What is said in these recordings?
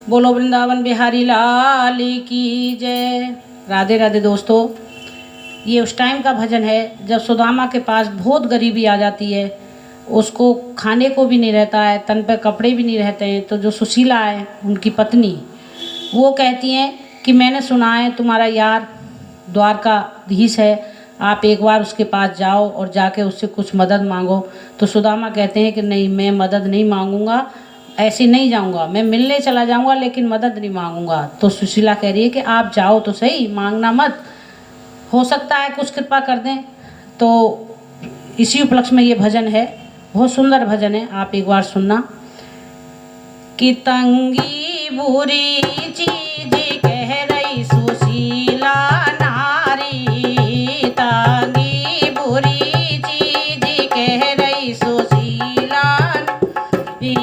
बोलो वृंदावन बिहारी लाल की जय। राधे राधे दोस्तों, ये उस टाइम का भजन है जब सुदामा के पास बहुत गरीबी आ जाती है, उसको खाने को भी नहीं रहता है, तन पे कपड़े भी नहीं रहते हैं। तो जो सुशीला है उनकी पत्नी, वो कहती हैं कि मैंने सुना है तुम्हारा यार द्वारकाधीश है, आप एक बार उसके पास जाओ और जाके उससे कुछ मदद मांगो। तो सुदामा कहते हैं कि नहीं, मैं मदद नहीं मांगूंगा, ऐसे नहीं जाऊंगा, मैं मिलने चला जाऊंगा लेकिन मदद नहीं मांगूंगा। तो सुशीला कह रही है कि आप जाओ तो सही, मांगना मत, हो सकता है कुछ कृपा कर दें। तो इसी उपलक्ष्य में ये भजन है, बहुत सुंदर भजन है, आप एक बार सुनना। कि तंगी बुरी चीज कह रही सुशीला नारी, तंगी बुरी चीज कह रही सुशीला नारी,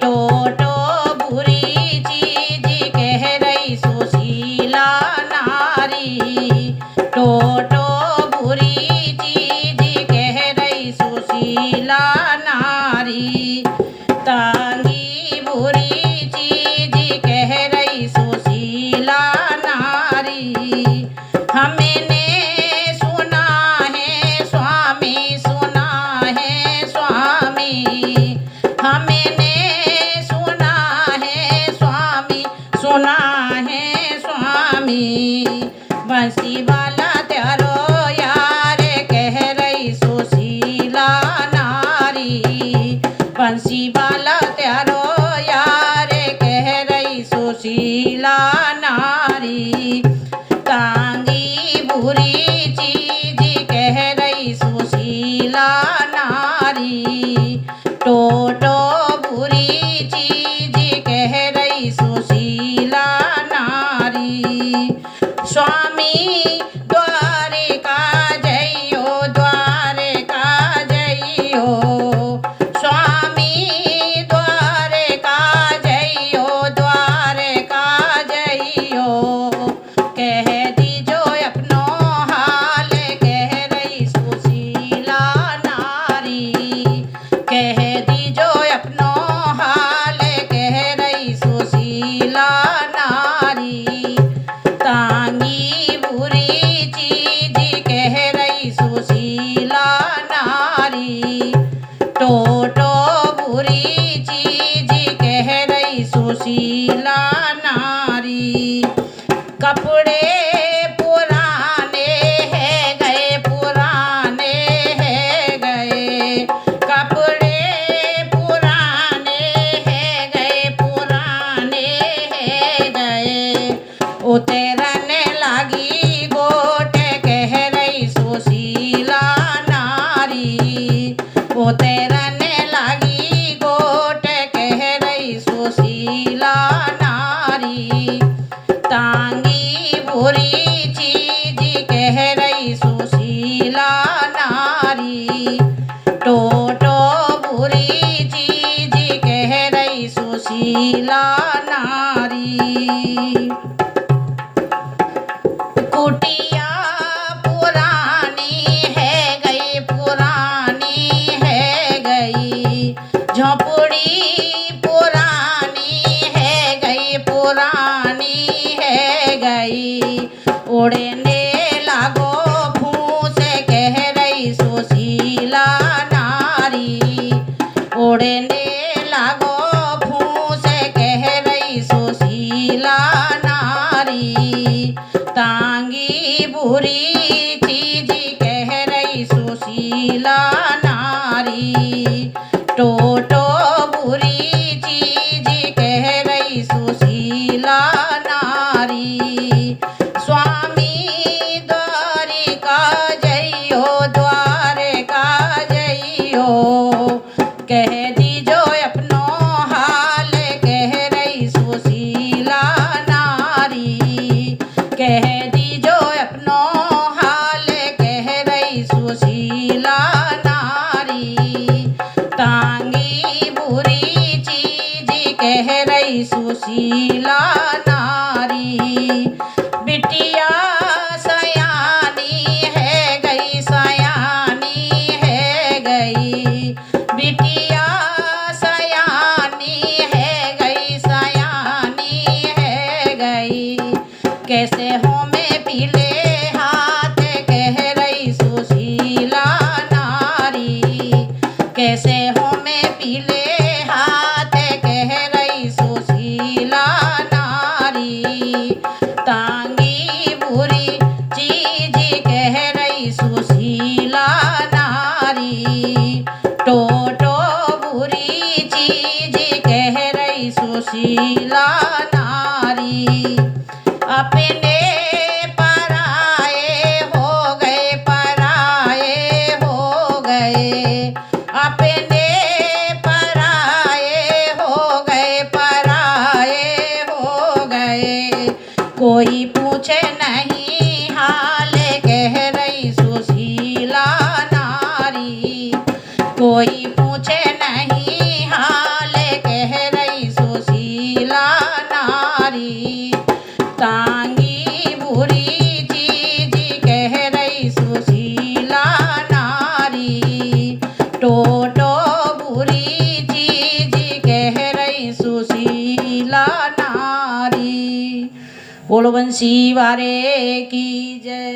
टोटो बुरी चीज कह रही सुशीला नारी, टोटो बुरी चीज कह रही सुशीला नारी, तंगी बुरी चीज कह रही सुशीला नारी। हमने सुना है स्वामी, सुना है स्वामी, हमने सुना है स्वामी, सुना है स्वामी, बंसी वाला त्यारो यार कह रही सुशीला नारी, बंसी वाला त्यारो यार कह रही सुशीला नारी, तांगी बुरी चीज कह रही सुशीला नारी, टोटो बुरी चीज कह रही सुशीला नारी। स्वामी द्वारिका जइयो, द्वारिका जइयो, स्वामी द्वारिका जइयो, द्वारिका जइयो, कह दीजो अपनो हाल कह रही सुशीला नारी, कह दीजो अपनो हाल कह रही सुशीला नारी, तांगी बुरी चीज कह रही सुशीला नारी, टोटो बुरी चीज कह रही सुशीला नारी। कपड़े पुराने है गए, पुराने है गए, कपड़े पुराने है गए, पुराने है गए, उतरने लगी गोट कह रही सुशीला नारी, उतरने लगी गोट कह रही सुशीला नारी, तांगी बुरी चीज कह रही सुशीला नारी, टोटो बुरी चीज कह रही सुशीला नारी। कुटिया पुरानी है गई, पुरानी है गई, झोपड़ी पुरानी है गई, पुरानी है गई, उड़ने लागो फूस कह रही सुशीला नारी, उड़ने लागो फूस कह रही सुशीला नारी, तांगी बुरी चीज कह रही सुशीला नारी, टोटो बुरी चीज कह रही सुशीला नारी। स्वामी द्वारिका जइयो, द्वारिका जइयो, कह दीजो अपनो हाल कह रही सुशीला नारी, कह दीजो अपनो हाल कह रही सुशीला नारी, तांगी बुरी चीज कह रही सुशीला नारी। बिटिया सयानी है गई, सयानी है गई, बिटिया सयानी है गई, सयानी सुशीला नारी। अपने पराए हो गए, पराए हो गए, अपने पराए हो गए, पराए हो गए। कोई पूछे नहीं हाल, कह रही सुशीला नारी। कोई पूछे नहीं हाल, कह रही सुशीला नारी। तांगी बुरी चीज कह रही सुशीला नारी। टोटो बुरी चीज कह रही सुशीला नारी। बोलो बंसी वारे की जय।